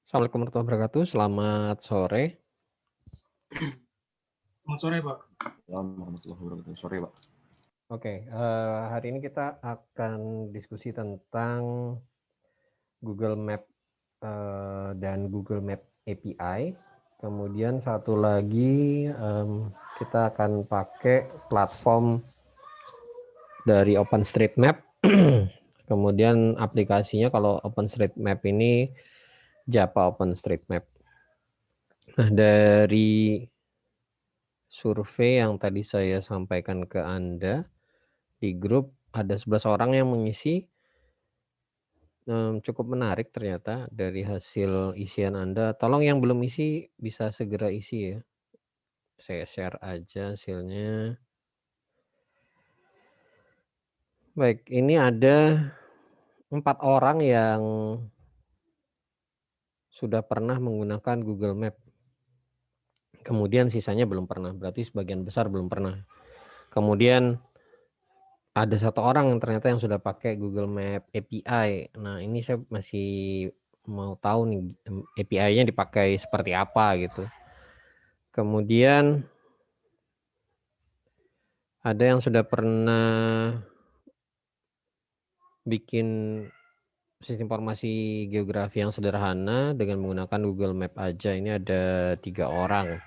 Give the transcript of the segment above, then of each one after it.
Assalamualaikum warahmatullahi wabarakatuh. Selamat sore. Selamat sore, Pak. Assalamualaikum warahmatullahi wabarakatuh. Sore, Pak. Oke, hari ini kita akan diskusi tentang Google Map dan Google Map API. Kemudian satu lagi kita akan pakai platform dari OpenStreetMap. Kemudian aplikasinya kalau OpenStreetMap ini Java OpenStreetMap. Nah, dari survei yang tadi saya sampaikan ke Anda di grup, ada 11 orang yang mengisi. Cukup menarik ternyata dari hasil isian Anda. Tolong yang belum isi bisa segera isi ya. Saya share aja hasilnya. Baik, ini ada 4 orang yang sudah pernah menggunakan Google Map. Kemudian sisanya belum pernah, berarti sebagian besar belum pernah. Kemudian ada 1 orang yang ternyata yang sudah pakai Google Map API. Nah, ini saya masih mau tahu nih API-nya dipakai seperti apa gitu. Kemudian ada yang sudah pernah bikin sistem informasi geografi yang sederhana dengan menggunakan Google Map aja. Ini ada 3 orang.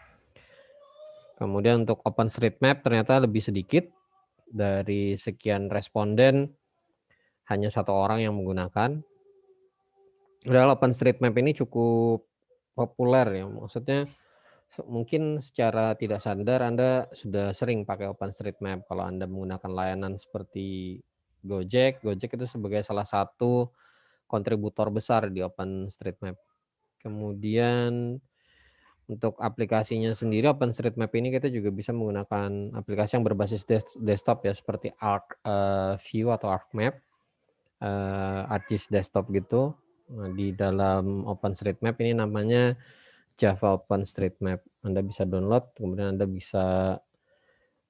Kemudian untuk OpenStreetMap ternyata lebih sedikit. Dari sekian responden hanya 1 orang yang menggunakan. Padahal OpenStreetMap ini cukup populer ya. Maksudnya mungkin secara tidak sadar Anda sudah sering pakai OpenStreetMap. Kalau Anda menggunakan layanan seperti Gojek itu sebagai salah satu kontributor besar di OpenStreetMap. Kemudian untuk aplikasinya sendiri OpenStreetMap ini kita juga bisa menggunakan aplikasi yang berbasis desktop ya, seperti ArcView atau ArcMap, ArcGIS desktop gitu. Nah, di dalam OpenStreetMap ini namanya Java OpenStreetMap. Anda bisa download, kemudian Anda bisa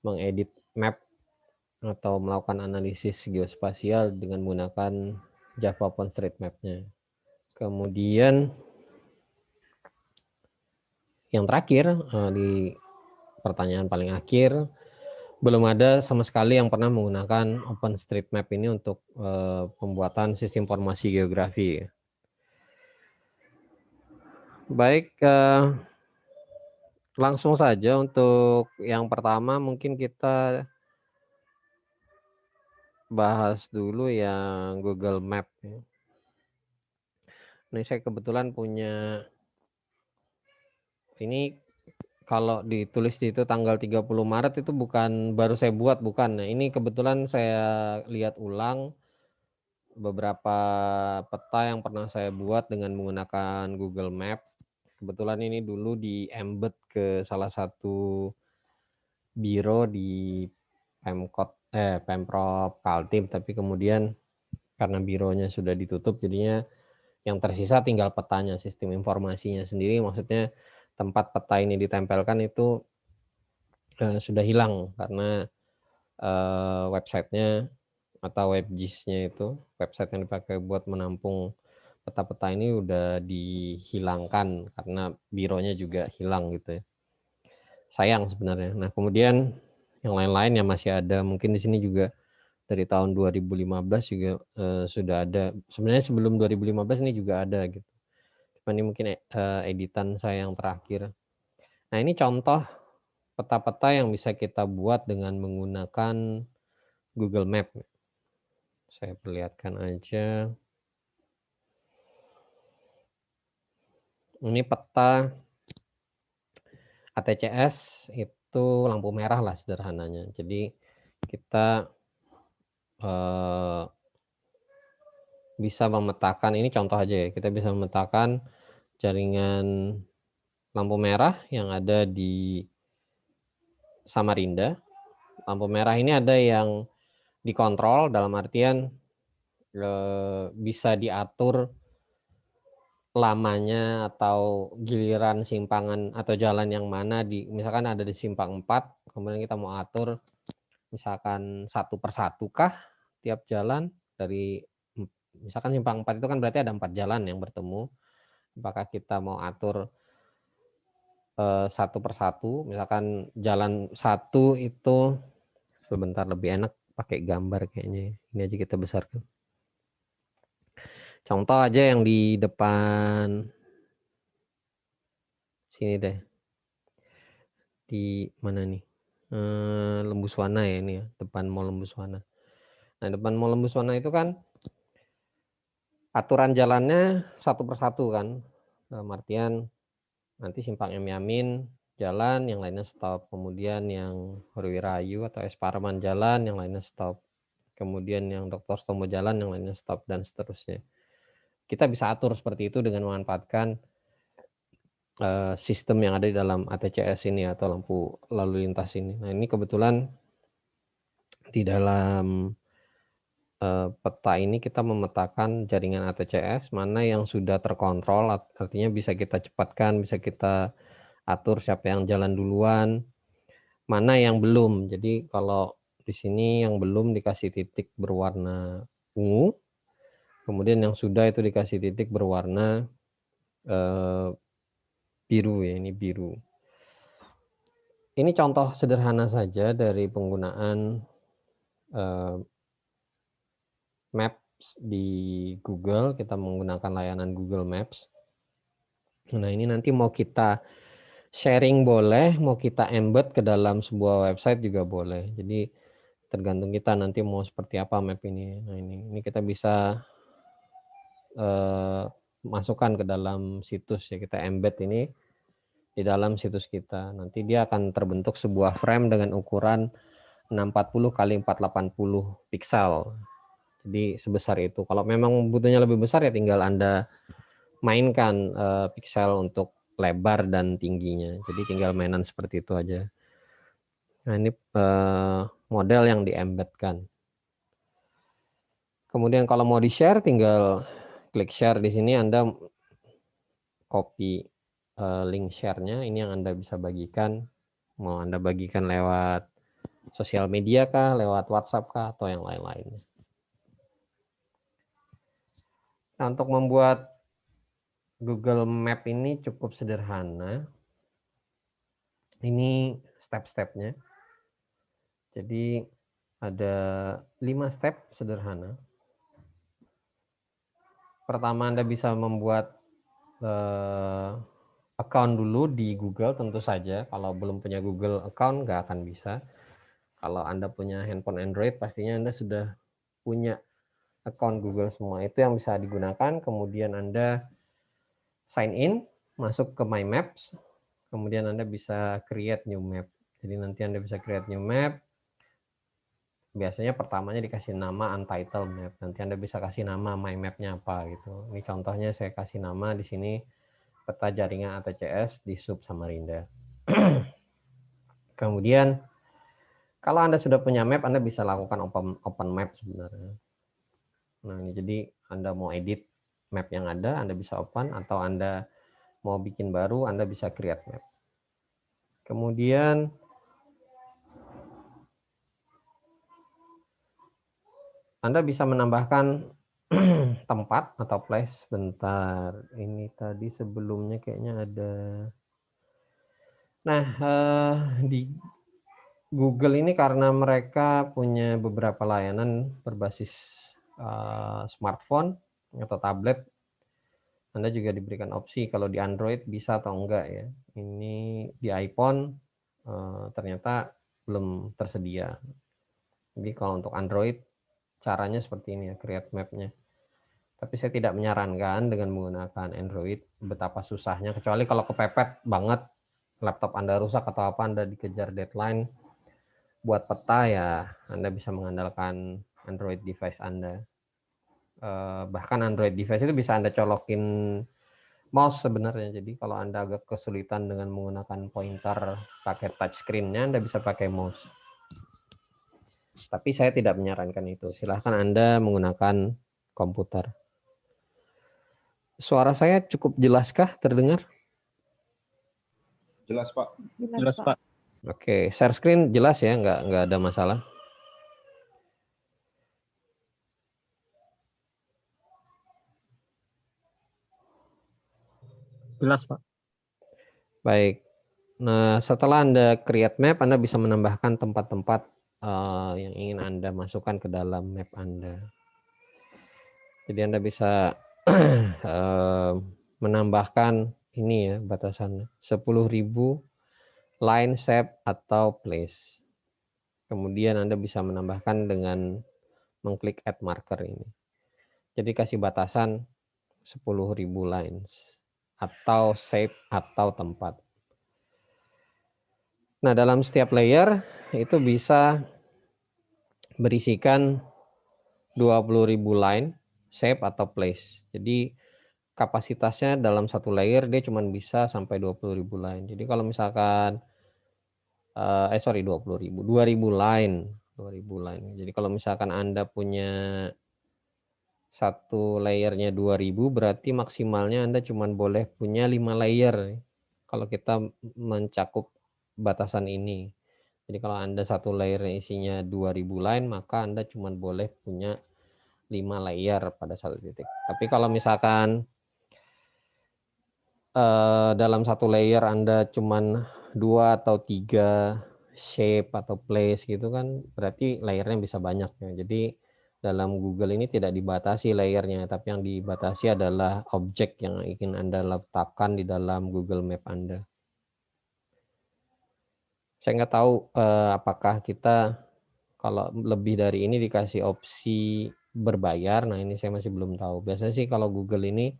mengedit map atau melakukan analisis geospasial dengan menggunakan Java OpenStreetMap-nya. Kemudian yang terakhir, di pertanyaan paling akhir, belum ada sama sekali yang pernah menggunakan OpenStreetMap ini untuk pembuatan sistem informasi geografi. Baik, langsung saja untuk yang pertama mungkin kita bahas dulu yang Google Map. Ini saya kebetulan punya, ini kalau ditulis di itu tanggal 30 Maret itu bukan baru saya buat, bukan. Nah, ini kebetulan saya lihat ulang beberapa peta yang pernah saya buat dengan menggunakan Google Map. Kebetulan ini dulu di-embed ke salah satu biro di Pemprov Kaltim, tapi kemudian karena bironya sudah ditutup jadinya yang tersisa tinggal petanya, sistem informasinya sendiri, maksudnya tempat peta ini ditempelkan itu sudah hilang karena websitenya atau WebGIS-nya itu, website yang dipakai buat menampung peta-peta ini udah dihilangkan karena bironya juga hilang gitu ya. Sayang sebenarnya. Nah, kemudian yang lain-lain yang masih ada, mungkin di sini juga dari tahun 2015 juga sudah ada. Sebenarnya sebelum 2015 ini juga ada gitu. Cuma ini mungkin editan saya yang terakhir. Nah, ini contoh peta-peta yang bisa kita buat dengan menggunakan Google Map. Saya perlihatkan aja. Ini peta ATCS itu lampu merah lah sederhananya. Jadi kita bisa memetakan, ini contoh aja ya, kita bisa memetakan jaringan lampu merah yang ada di Samarinda. Lampu merah ini ada yang dikontrol dalam artian bisa diatur lamanya atau giliran simpangan atau jalan yang mana, misalkan ada di simpang 4, kemudian kita mau atur misalkan 1 per 1 kah tiap jalan dari misalkan simpang 4 itu kan berarti ada 4 jalan yang bertemu. Apakah kita mau atur satu persatu, misalkan jalan satu itu sebentar lebih enak pakai gambar kayaknya. Ini aja kita besarkan. Contoh aja yang di depan sini deh. Di mana nih? Lembuswana ya ini ya, depan Mall Lembuswana. Nah, depan Mall Lembuswana itu kan aturan jalannya satu persatu kan. Dalam artian nanti simpang M Yamin jalan, yang lainnya stop. Kemudian yang Horwirayu atau Es Parman jalan, yang lainnya stop. Kemudian yang Dr. Stomo jalan, yang lainnya stop, dan seterusnya. Kita bisa atur seperti itu dengan memanfaatkan sistem yang ada di dalam ATCS ini atau lampu lalu lintas ini. Nah, ini kebetulan di dalam peta ini kita memetakan jaringan ATCS mana yang sudah terkontrol, artinya bisa kita cepatkan, bisa kita atur siapa yang jalan duluan, mana yang belum. Jadi kalau di sini yang belum dikasih titik berwarna ungu, kemudian yang sudah itu dikasih titik berwarna biru ya, ini biru. Ini contoh sederhana saja dari penggunaan Maps di Google. Kita menggunakan layanan Google Maps. Nah, ini nanti mau kita sharing boleh, mau kita embed ke dalam sebuah website juga boleh. Jadi tergantung kita nanti mau seperti apa map ini. Nah, ini kita bisa masukkan ke dalam situs ya, kita embed ini di dalam situs kita. Nanti dia akan terbentuk sebuah frame dengan ukuran 640 kali 480 piksel. Jadi sebesar itu. Kalau memang butuhnya lebih besar ya tinggal Anda mainkan piksel untuk lebar dan tingginya. Jadi tinggal mainan seperti itu aja. Nah, ini model yang di-embedkan. Kemudian kalau mau di-share tinggal klik share di sini, Anda copy link share-nya, ini yang Anda bisa bagikan. Mau Anda bagikan lewat sosial media kah, lewat WhatsApp kah, atau yang lain-lainnya. Nah, untuk membuat Google Map ini cukup sederhana. Ini step-stepnya. Jadi ada 5 step sederhana. Pertama, Anda bisa membuat account dulu di Google tentu saja. Kalau belum punya Google account nggak akan bisa. Kalau Anda punya handphone Android pastinya Anda sudah punya account Google semua. Itu yang bisa digunakan. Kemudian Anda sign in, masuk ke My Maps. Kemudian Anda bisa create new map. Jadi nanti Anda bisa create new map. Biasanya pertamanya dikasih nama untitled map. Nanti Anda bisa kasih nama My Map-nya apa gitu. Ini contohnya saya kasih nama di sini peta jaringan ATCS di Sub Samarinda. Kemudian kalau Anda sudah punya map, Anda bisa lakukan open map sebenarnya. Nah, ini jadi Anda mau edit map yang ada, Anda bisa open, atau Anda mau bikin baru, Anda bisa create map. Kemudian Anda bisa menambahkan tempat atau place. Bentar, ini tadi sebelumnya kayaknya ada. Nah, di Google ini karena mereka punya beberapa layanan berbasis smartphone atau tablet, Anda juga diberikan opsi kalau di Android bisa atau enggak ya. Ini di iPhone ternyata belum tersedia. Jadi kalau untuk Android caranya seperti ini ya, create map-nya. Tapi saya tidak menyarankan dengan menggunakan Android, betapa susahnya, kecuali kalau kepepet banget, laptop Anda rusak atau apa, Anda dikejar deadline buat peta ya, Anda bisa mengandalkan Android device Anda. Bahkan Android device itu bisa Anda colokin mouse sebenarnya. Jadi kalau Anda agak kesulitan dengan menggunakan pointer pakai touchscreen-nya, Anda bisa pakai mouse. Tapi saya tidak menyarankan itu. Silahkan Anda menggunakan komputer. Suara saya cukup jelaskah terdengar? Jelas, Pak. Jelas, Pak. Oke, share screen jelas ya, nggak ada masalah. Jelas, Pak. Baik. Nah, setelah Anda create map, Anda bisa menambahkan tempat-tempat yang ingin Anda masukkan ke dalam map Anda. Jadi Anda bisa menambahkan ini ya batasan 10.000 line, shape, atau place. Kemudian Anda bisa menambahkan dengan mengklik add marker ini. Jadi kasih batasan 10.000 lines atau shape atau tempat. Nah, dalam setiap layer itu bisa berisikan 20.000 line, shape, atau place. Jadi kapasitasnya dalam satu layer dia cuma bisa sampai 20.000 line. Jadi kalau misalkan 20.000, 2.000 line, 2.000 line. Jadi kalau misalkan Anda punya satu layernya 2.000, berarti maksimalnya Anda cuma boleh punya 5 layer. Kalau kita mencakup batasan ini. Jadi kalau Anda satu layernya isinya 2.000 line, maka Anda cuma boleh punya 5 layer pada satu titik. Tapi kalau misalkan dalam satu layer Anda cuman 2 atau 3 shape atau place gitu kan, berarti layernya bisa banyak ya. Jadi dalam Google ini tidak dibatasi layernya, tapi yang dibatasi adalah objek yang ingin Anda letakkan di dalam Google Map Anda. Saya nggak tahu apakah kita kalau lebih dari ini dikasih opsi berbayar. Nah, ini saya masih belum tahu. Biasanya sih kalau Google ini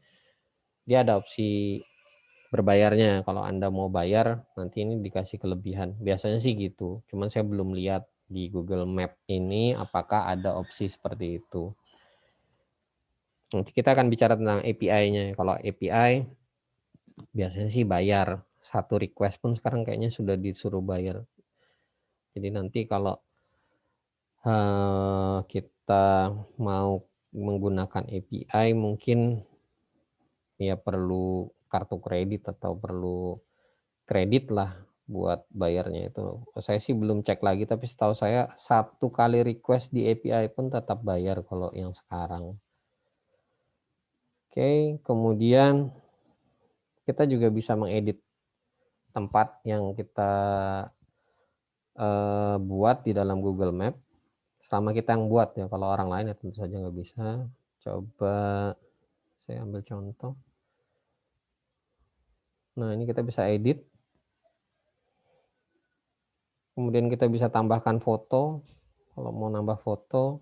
dia ada opsi berbayarnya. Kalau Anda mau bayar, nanti ini dikasih kelebihan. Biasanya sih gitu. Cuman saya belum lihat di Google Map ini apakah ada opsi seperti itu. Nanti kita akan bicara tentang API-nya. Kalau API biasanya sih bayar. Satu request pun sekarang kayaknya sudah disuruh bayar. Jadi nanti kalau kita mau menggunakan API mungkin ya perlu kartu kredit atau perlu kredit lah buat bayarnya itu. Saya sih belum cek lagi, tapi setahu saya satu kali request di API pun tetap bayar kalau yang sekarang. Oke, kemudian kita juga bisa mengedit tempat yang kita buat di dalam Google Map. Selama kita yang buat ya, kalau orang lain ya tentu saja nggak bisa. Coba saya ambil contoh. Nah, ini kita bisa edit. Kemudian kita bisa tambahkan foto. Kalau mau nambah foto,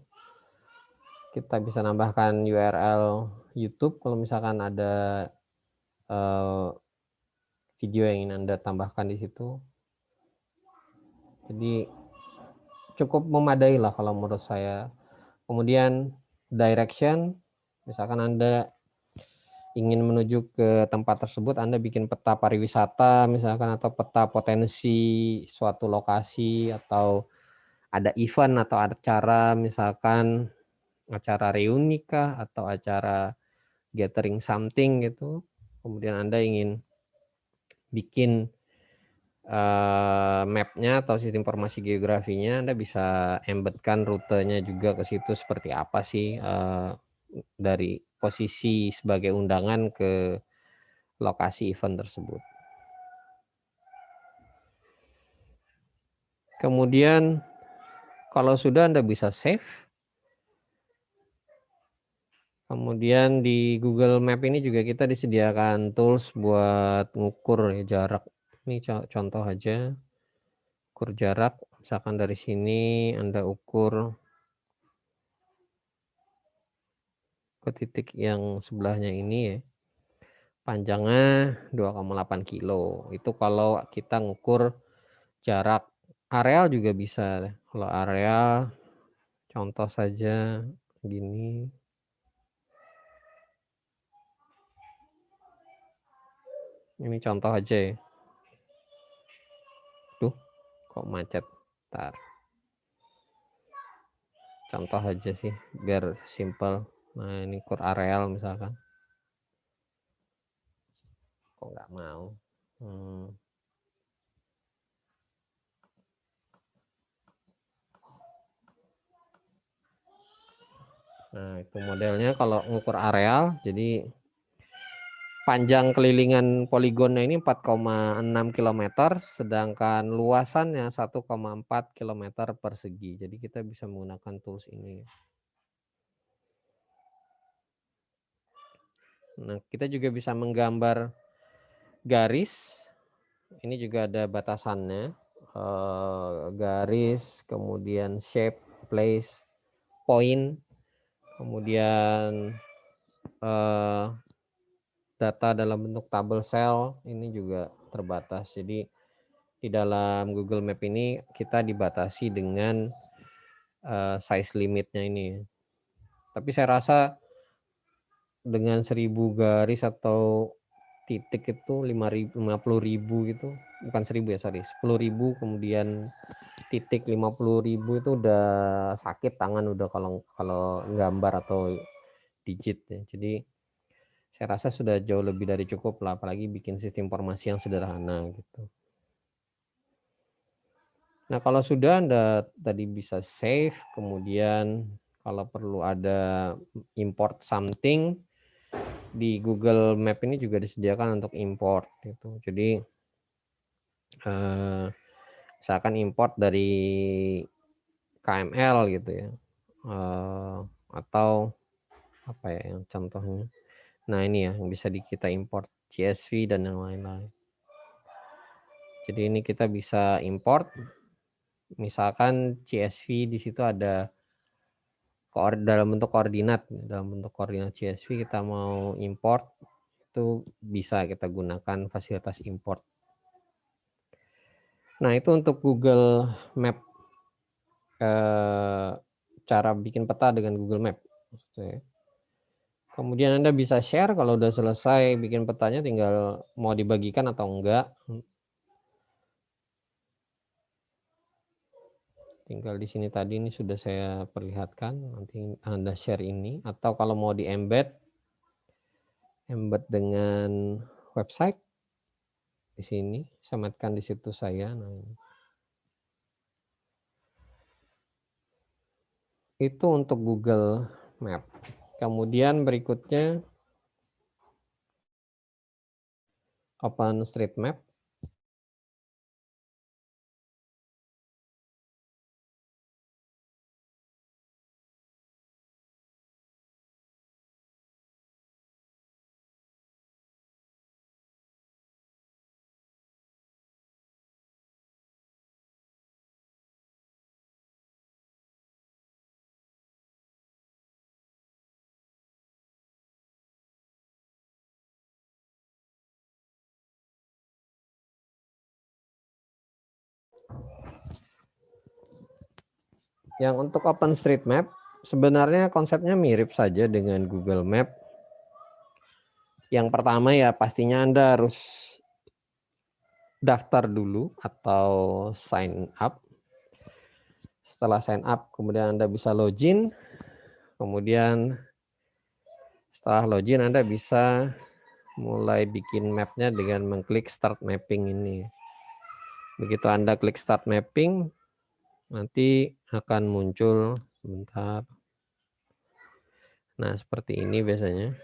kita bisa nambahkan URL YouTube. Kalau misalkan ada video yang ingin Anda tambahkan di situ. Jadi cukup memadai lah kalau menurut saya. Kemudian direction, misalkan Anda ingin menuju ke tempat tersebut, Anda bikin peta pariwisata misalkan atau peta potensi suatu lokasi atau ada event atau acara misalkan acara reuni kah atau acara gathering something gitu. Kemudian Anda ingin bikin map-nya atau sistem informasi geografinya, Anda bisa embedkan rutenya juga ke situ seperti apa sih dari posisi sebagai undangan ke lokasi event tersebut. Kemudian kalau sudah Anda bisa save. Kemudian di Google Map ini juga kita disediakan tools buat ngukur ya, jarak. Ini contoh aja. Ukur jarak, misalkan dari sini Anda ukur ke titik yang sebelahnya ini ya. Panjangnya 2,8 kilo. Itu kalau kita ngukur jarak. Areal juga bisa. Kalau areal, contoh saja gini. Ini contoh aja ya. Tuh, kok macet. Bentar. Contoh aja sih, biar simple. Nah, ini ukur areal misalkan. Kok nggak mau? Nah, itu modelnya kalau ngukur areal, jadi panjang kelilingan poligonnya ini 4,6 km, sedangkan luasannya 1,4 km persegi. Jadi kita bisa menggunakan tools ini. Nah, kita juga bisa menggambar garis. Ini juga ada batasannya. Garis, kemudian shape, place, point, kemudian data dalam bentuk tabel cell ini juga terbatas. Jadi di dalam Google Map ini kita dibatasi dengan size limitnya ini. Tapi saya rasa dengan 1000 garis atau titik itu 50.000 gitu, bukan 1000 ya, sorry, 10.000 kemudian titik 50.000 itu udah sakit tangan udah kalau gambar atau digit ya. Jadi saya rasa sudah jauh lebih dari cukup lah, apalagi bikin sistem informasi yang sederhana gitu. Nah, kalau sudah Anda tadi bisa save, kemudian kalau perlu ada import something, di Google Map ini juga disediakan untuk import gitu. Jadi misalkan import dari KML gitu ya, atau apa ya yang contohnya. Nah ini ya yang bisa kita import CSV dan yang lain-lain. Jadi ini kita bisa import, misalkan CSV di situ ada dalam bentuk koordinat CSV kita mau import, itu bisa kita gunakan fasilitas import. Nah itu untuk Google Map, cara bikin peta dengan Google Map. Kemudian Anda bisa share kalau udah selesai bikin petanya, tinggal mau dibagikan atau enggak. Tinggal di sini tadi ini sudah saya perlihatkan, nanti Anda share ini, atau kalau mau di embed dengan website di sini, sematkan di situs saya. Nah, itu untuk Google Map. Kemudian berikutnya OpenStreetMap. Yang untuk OpenStreetMap sebenarnya konsepnya mirip saja dengan Google Map. Yang pertama ya pastinya Anda harus daftar dulu atau sign up. Setelah sign up kemudian Anda bisa login. Kemudian setelah login Anda bisa mulai bikin mapnya dengan mengklik start mapping ini. Begitu Anda klik start mapping, nanti akan muncul sebentar. Nah, seperti ini biasanya.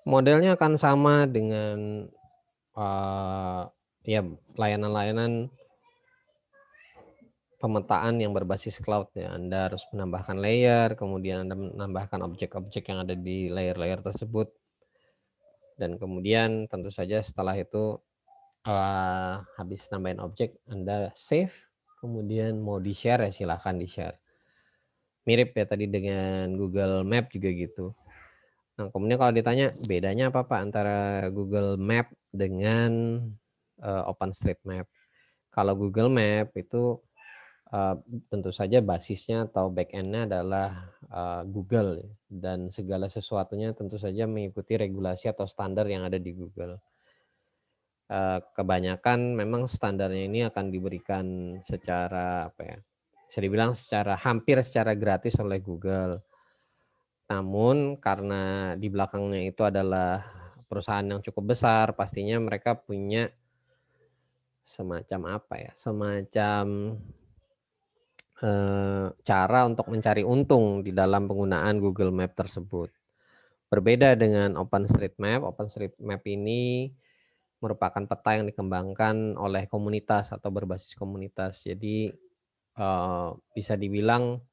Modelnya akan sama dengan ya layanan-layanan pemetaan yang berbasis cloud ya. Anda harus menambahkan layer, kemudian Anda menambahkan objek-objek yang ada di layer-layer tersebut. Dan kemudian tentu saja setelah itu habis nambahin objek, Anda save, kemudian mau di-share ya silahkan di-share. Mirip ya tadi dengan Google Map juga gitu. Nah, kemudian kalau ditanya bedanya apa Pak antara Google Map dengan OpenStreetMap? Kalau Google Map itu eee, tentu saja basisnya atau back-end-nya adalah, Google dan segala sesuatunya tentu saja mengikuti regulasi atau standar yang ada di Google. Kebanyakan memang standarnya ini akan diberikan secara, apa ya, bisa dibilang hampir secara gratis oleh Google. Namun karena di belakangnya itu adalah perusahaan yang cukup besar, pastinya mereka punya semacam apa ya, semacam, cara untuk mencari untung di dalam penggunaan Google Map tersebut. Berbeda dengan OpenStreetMap ini merupakan peta yang dikembangkan oleh komunitas atau berbasis komunitas. Jadi, bisa dibilang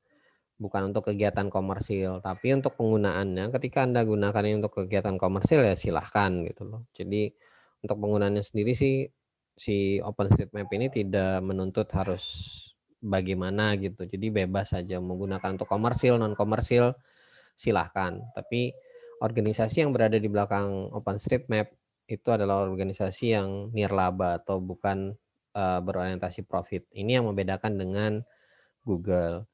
bukan untuk kegiatan komersil, tapi untuk penggunaannya ketika Anda gunakan ini untuk kegiatan komersil ya silahkan gitu loh. Jadi untuk penggunaannya sendiri sih, si OpenStreetMap ini tidak menuntut harus bagaimana gitu. Jadi bebas saja menggunakan untuk komersil, non komersil silahkan. Tapi organisasi yang berada di belakang OpenStreetMap itu adalah organisasi yang nirlaba atau bukan, berorientasi profit. Ini yang membedakan dengan Google.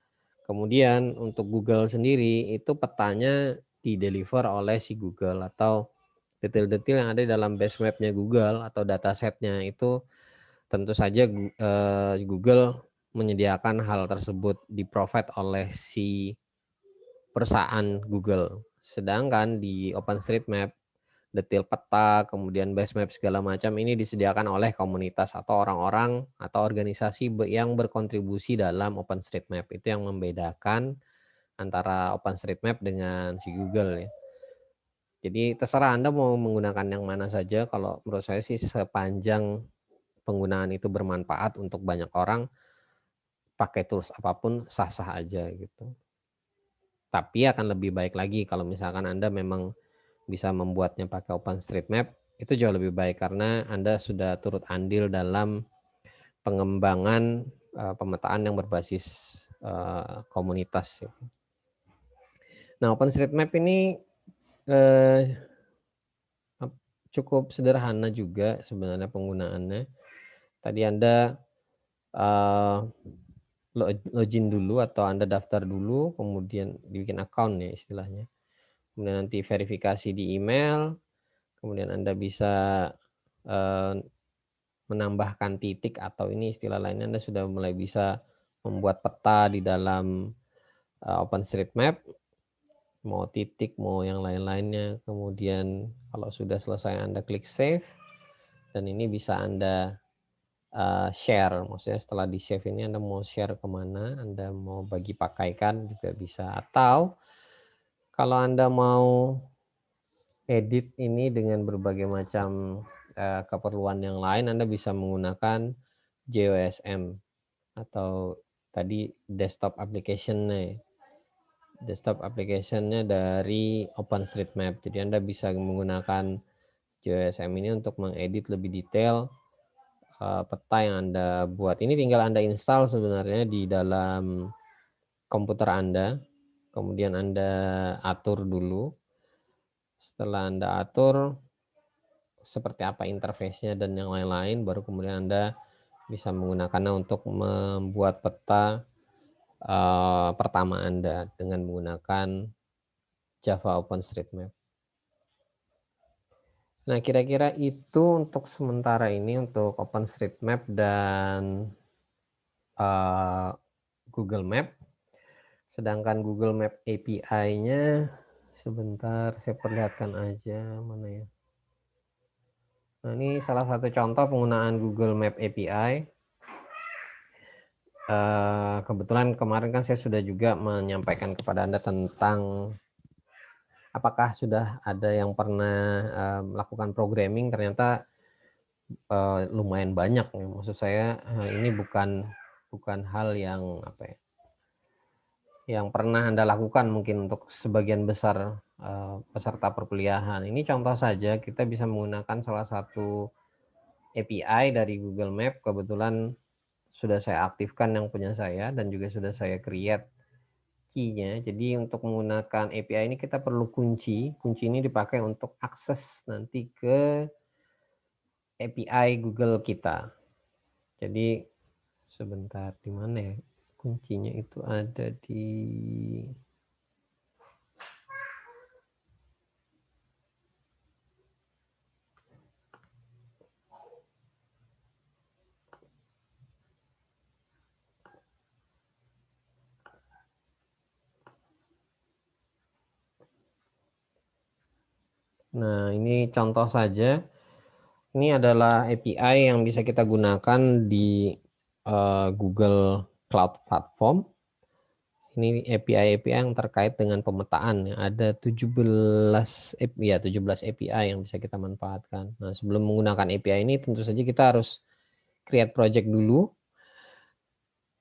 Kemudian untuk Google sendiri itu petanya di-deliver oleh si Google atau detail-detail yang ada di dalam base map-nya Google atau dataset-nya itu tentu saja Google menyediakan hal tersebut di-provide oleh si perusahaan Google. Sedangkan di OpenStreetMap, detail peta, kemudian base map segala macam ini disediakan oleh komunitas atau orang-orang atau organisasi yang berkontribusi dalam OpenStreetMap. Itu yang membedakan antara OpenStreetMap dengan si Google ya. Jadi terserah Anda mau menggunakan yang mana saja, kalau menurut saya sih sepanjang penggunaan itu bermanfaat untuk banyak orang, pakai tools apapun sah-sah aja gitu. Tapi akan lebih baik lagi kalau misalkan Anda memang bisa membuatnya pakai OpenStreetMap, itu jauh lebih baik karena Anda sudah turut andil dalam pengembangan, pemetaan yang berbasis, komunitas gitu. Nah, OpenStreetMap ini, eee, cukup sederhana juga sebenarnya penggunaannya. Tadi Anda, eee, login dulu atau Anda daftar dulu, kemudian dibikin akun ya istilahnya. Kemudian nanti verifikasi di email, kemudian Anda bisa, eee, menambahkan titik atau ini istilah lainnya Anda sudah mulai bisa membuat peta di dalam, OpenStreetMap, mau titik, mau yang lain-lainnya. Kemudian kalau sudah selesai Anda klik save dan ini bisa Anda, share, maksudnya setelah di-save ini Anda mau share ke mana, Anda mau bagi pakaikan juga bisa, atau kalau Anda mau edit ini dengan berbagai macam, keperluan yang lain, Anda bisa menggunakan JOSM atau tadi desktop application-nya dari OpenStreetMap. Jadi Anda bisa menggunakan JOSM ini untuk mengedit lebih detail, peta yang Anda buat. Ini tinggal Anda install sebenarnya di dalam komputer Anda, kemudian Anda atur dulu. Setelah Anda atur seperti apa interface-nya dan yang lain-lain, baru kemudian Anda bisa menggunakannya untuk membuat peta, pertama Anda dengan menggunakan Java OpenStreetMap. Nah, kira-kira itu untuk sementara ini untuk OpenStreetMap dan, eee, Google Map. Sedangkan Google Map API-nya sebentar saya perlihatkan aja, mana ya. Nah, ini salah satu contoh penggunaan Google Map API. Kebetulan kemarin kan saya sudah juga menyampaikan kepada Anda tentang apakah sudah ada yang pernah, melakukan programming, ternyata, lumayan banyak ya. Maksud saya, ini bukan bukan hal yang apa ya, yang pernah Anda lakukan mungkin untuk sebagian besar, peserta perkuliahan. Ini contoh saja kita bisa menggunakan salah satu API dari Google Map, kebetulan sudah saya aktifkan yang punya saya dan juga sudah saya create key-nya. Jadi untuk menggunakan API ini kita perlu kunci. Kunci ini dipakai untuk akses nanti ke API Google kita. Jadi Sebentar, di mana ya? Kuncinya itu ada di Nah, ini contoh saja. Ini adalah API yang bisa kita gunakan di Google Cloud Platform. Ini API yang terkait dengan pemetaan. Ada 17 API yang bisa kita manfaatkan. Nah, sebelum menggunakan API ini tentu saja kita harus create project dulu.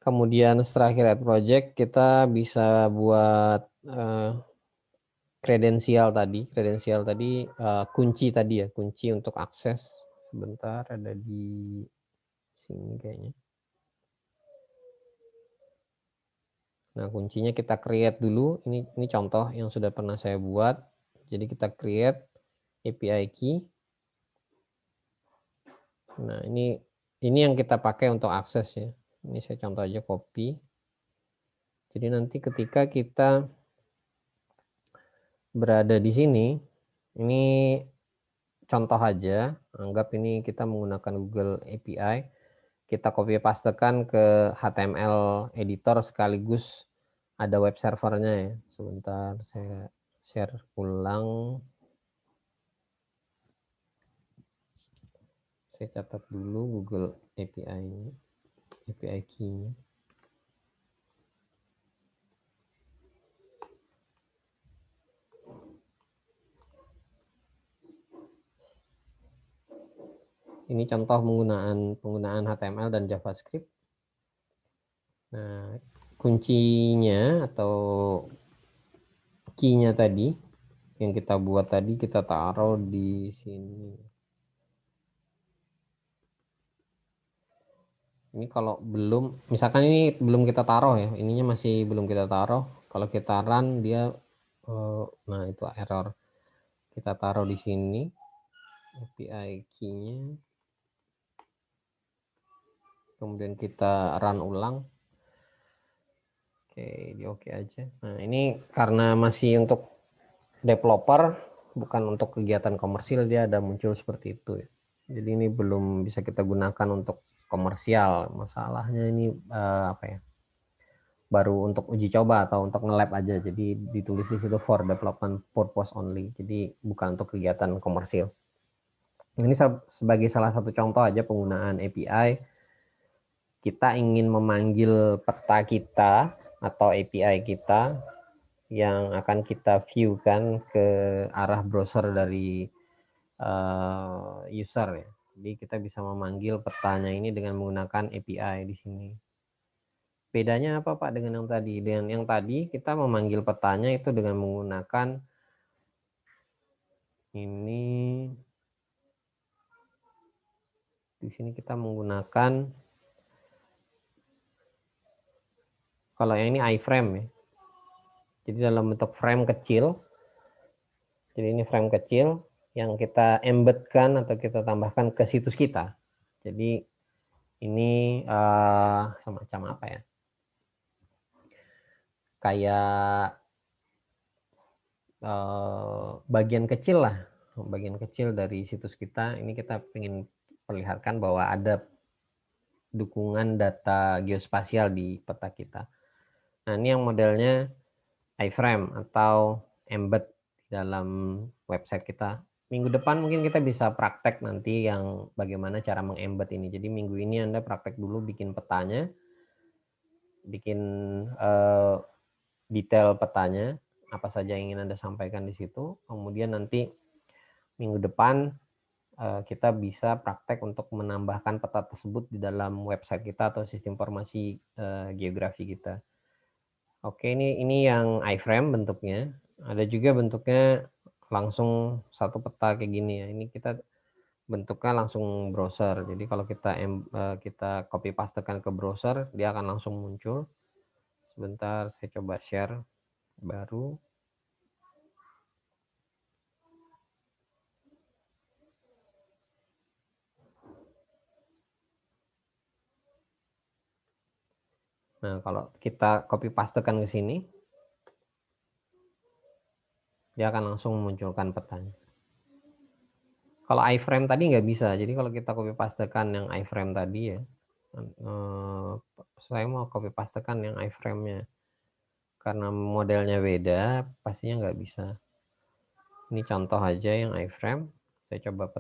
Kemudian setelah create project kita bisa buat kredensial tadi kunci tadi ya, kunci untuk akses. Sebentar, ada di sini kayaknya. Nah, kuncinya kita create dulu. Ini contoh yang sudah pernah saya buat. Jadi kita create API key. Nah, ini yang kita pakai untuk akses ya. Ini saya contoh aja copy. Jadi nanti ketika kita berada di sini, ini contoh aja. Anggap ini kita menggunakan Google API. Kita copy pastekan ke HTML editor sekaligus ada web servernya ya. Sebentar saya share ulang. Saya catat dulu Google API-nya, API key-nya. Ini contoh penggunaan HTML dan JavaScript. Nah, kuncinya atau key-nya tadi yang kita buat tadi kita taruh di sini. Ini kalau belum, misalkan ini belum kita taruh ya, ininya masih belum kita taruh. Kalau kita run dia, nah itu error. Kita taruh di sini API key-nya. Kemudian kita run ulang. Oke, di oke aja. Nah, ini karena masih untuk developer, bukan untuk kegiatan komersil, dia ada muncul seperti itu ya. Jadi ini belum bisa kita gunakan untuk komersial. Masalahnya ini apa ya? Baru untuk uji coba atau untuk nge-lab aja. Jadi ditulis di situ for development purpose only. Jadi bukan untuk kegiatan komersil. Ini sebagai salah satu contoh aja penggunaan API. Kita ingin memanggil peta kita atau API kita yang akan kita view-kan ke arah browser dari user ya. Jadi kita bisa memanggil petanya ini dengan menggunakan API di sini. Bedanya apa Pak dengan yang tadi? Dengan yang tadi kita memanggil petanya itu dengan menggunakan ini. Di sini kita menggunakan, kalau yang ini iframe ya. Jadi dalam bentuk frame kecil. Jadi ini frame kecil yang kita embedkan atau kita tambahkan ke situs kita. Jadi ini semacam apa ya? Kayak bagian kecil lah, bagian kecil dari situs kita. Ini kita ingin perlihatkan bahwa ada dukungan data geospasial di peta kita. Nah, ini yang modelnya iframe atau embed dalam website kita. Minggu depan mungkin kita bisa praktek nanti yang bagaimana cara mengembed ini. Jadi minggu ini Anda praktek dulu bikin petanya, bikin detail petanya, apa saja yang ingin Anda sampaikan di situ. Kemudian nanti minggu depan kita bisa praktek untuk menambahkan peta tersebut di dalam website kita atau sistem informasi geografi kita. Oke, ini yang iframe bentuknya. Ada juga bentuknya langsung satu peta kayak gini ya. Ini kita bentuknya langsung browser. Jadi kalau kita copy pastekan ke browser, dia akan langsung muncul. Sebentar, saya coba share baru. Nah, kalau kita copy pastekan ke sini, dia akan langsung memunculkan petanya. Kalau iframe tadi nggak bisa, jadi kalau kita copy pastekan yang iframe tadi ya, saya mau copy pastekan yang iframe-nya. Karena modelnya beda, pastinya nggak bisa. Ini contoh aja yang iframe, saya coba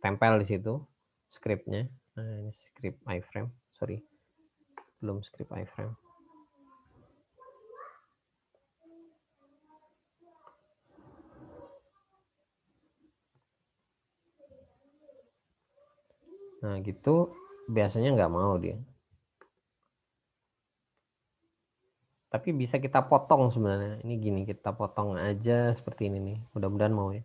tempel di situ script-nya. Nah, ini script iframe, sorry, belum script iframe. Nah, gitu biasanya nggak mau dia. Tapi bisa kita potong sebenarnya. Ini gini, kita potong aja seperti ini nih. Mudah-mudahan mau ya.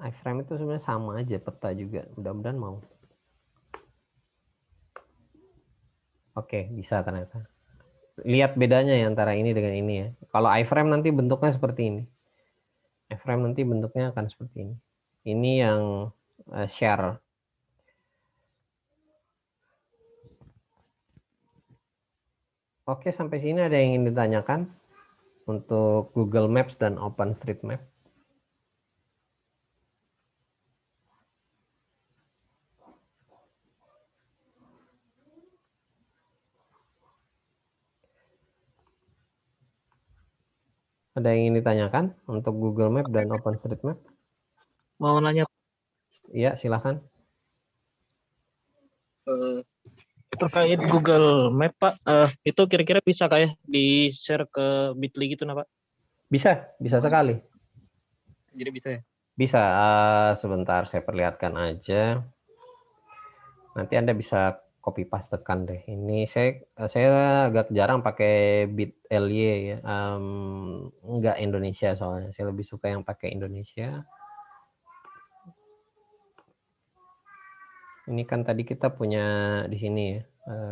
Iframe itu sebenarnya sama aja, peta juga. Mudah-mudahan mau. Oke, bisa ternyata. Lihat bedanya ya antara ini dengan ini ya. Kalau iframe nanti bentuknya seperti ini. Iframe nanti bentuknya akan seperti ini. Ini yang share. Oke, sampai sini ada yang ingin ditanyakan untuk Google Maps dan OpenStreetMap? Ada yang ingin ditanyakan untuk Google Map dan OpenStreetMap? Mau nanya, Iya, silakan. terkait Google Map, Pak, itu kira-kira bisa kayak di-share ke Bitly gitu, nah, Pak? Bisa sekali. Jadi bisa ya? Bisa, sebentar saya perlihatkan aja. Nanti Anda bisa copy pastekan deh. Ini saya agak jarang pakai Bit.ly ya. Enggak Indonesia soalnya. Saya lebih suka yang pakai Indonesia. Ini kan tadi kita punya di sini ya.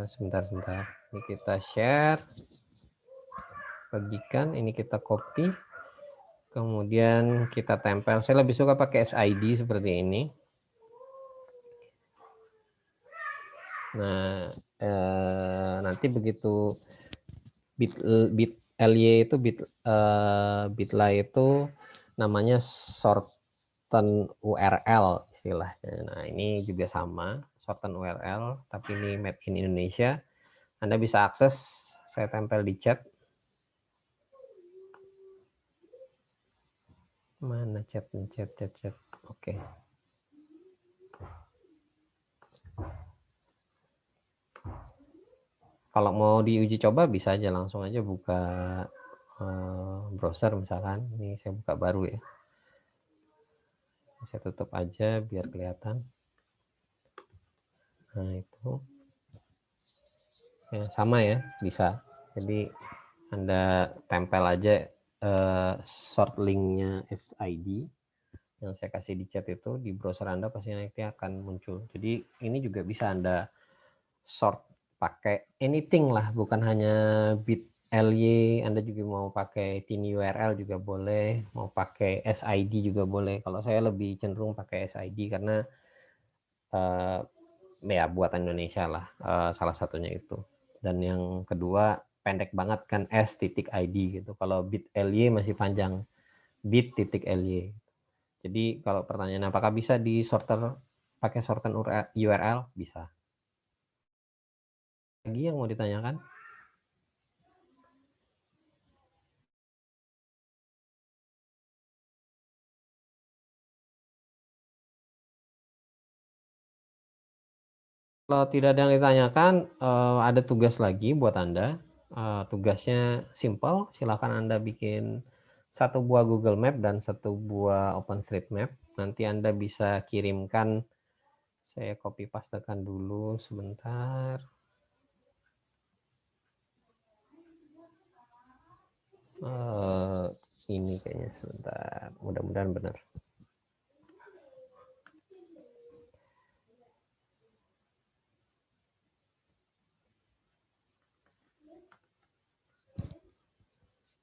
Sebentar. Ini kita share. Bagikan, ini kita copy. Kemudian kita tempel. Saya lebih suka pakai SID seperti ini. Nah, nanti begitu Bit.ly itu Bitly itu namanya shorten URL istilahnya. Nah, ini juga sama, shorten URL, tapi ini made in Indonesia. Anda bisa akses, saya tempel di chat. Mana chat. Oke. Kalau mau diuji coba bisa aja langsung aja buka browser misalkan. Ini saya buka baru ya. Saya tutup aja biar kelihatan. Nah, itu. Ya, sama ya, bisa. Jadi Anda tempel aja short linknya SID yang saya kasih di chat itu di browser Anda pasti nanti akan muncul. Jadi ini juga bisa Anda short pakai anything lah, bukan hanya Bit.ly, Anda juga mau pakai TinyURL juga boleh, mau pakai SID juga boleh. Kalau saya lebih cenderung pakai SID karena ya buatan Indonesia lah, salah satunya itu. Dan yang kedua pendek banget kan S.id gitu. Kalau Bit.ly masih panjang, bit.ly. Jadi kalau pertanyaan apakah bisa di sorter pakai sorter URL? Bisa. Lagi yang mau ditanyakan? Kalau tidak ada yang ditanyakan, ada tugas lagi buat Anda. Tugasnya simple, silakan Anda bikin satu buah Google Map dan satu buah OpenStreetMap. Nanti Anda bisa kirimkan, saya copy pastekan dulu sebentar. Ini kayaknya sebentar, mudah-mudahan benar.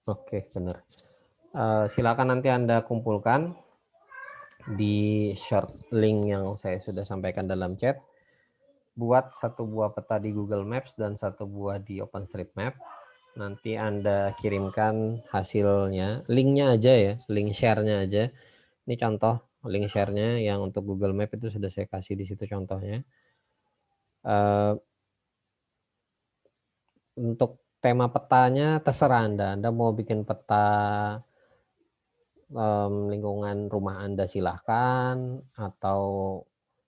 Oke, benar. Silakan nanti Anda kumpulkan di short link yang saya sudah sampaikan dalam chat. buat satu buah peta di Google Maps dan satu buah di OpenStreetMap. Nanti Anda kirimkan hasilnya, linknya aja ya, link share-nya aja. Ini contoh link share-nya yang untuk Google Map itu sudah saya kasih di situ contohnya. Untuk tema petanya terserah Anda. Anda mau bikin peta lingkungan rumah Anda silahkan, atau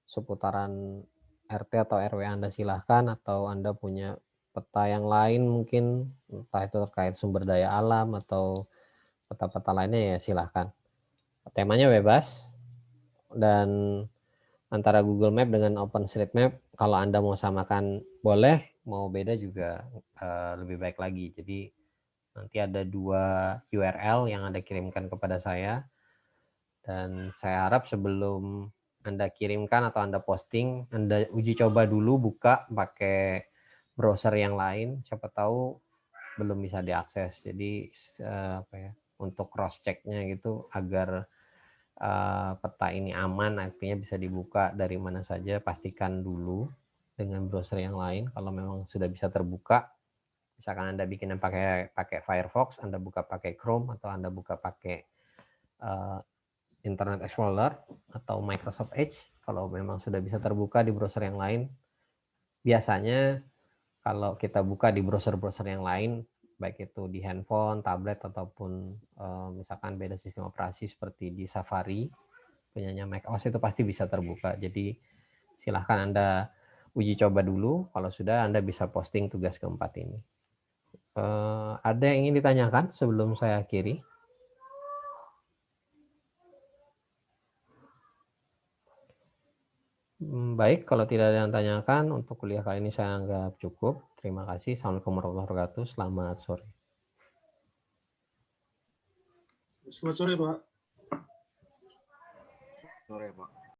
seputaran RT atau RW Anda silahkan, atau Anda punya peta yang lain mungkin, entah itu terkait sumber daya alam atau peta-peta lainnya ya silahkan. Temanya bebas, dan antara Google Map dengan OpenStreetMap kalau Anda mau samakan boleh, mau beda juga lebih baik lagi. Jadi nanti ada 2 URL yang Anda kirimkan kepada saya, dan saya harap sebelum Anda kirimkan atau Anda posting, Anda uji coba dulu buka pakai browser yang lain, siapa tahu belum bisa diakses. Jadi untuk cross check-nya gitu agar peta ini aman, artinya bisa dibuka dari mana saja, pastikan dulu dengan browser yang lain. Kalau memang sudah bisa terbuka, misalkan Anda bikin yang pakai Firefox, Anda buka pakai Chrome, atau Anda buka pakai Internet Explorer atau Microsoft Edge, kalau memang sudah bisa terbuka di browser yang lain, biasanya kalau kita buka di browser-browser yang lain, baik itu di handphone, tablet, ataupun misalkan beda sistem operasi seperti di Safari, punyanya macOS, itu pasti bisa terbuka. Jadi silahkan Anda uji coba dulu, kalau sudah Anda bisa posting tugas keempat ini. Ada yang ingin ditanyakan sebelum saya akhiri? Baik, kalau tidak ada yang tanyakan, untuk kuliah kali ini saya anggap cukup. Terima kasih. Assalamualaikum warahmatullahi wabarakatuh. Selamat sore. Selamat sore, Pak. Sore, Pak.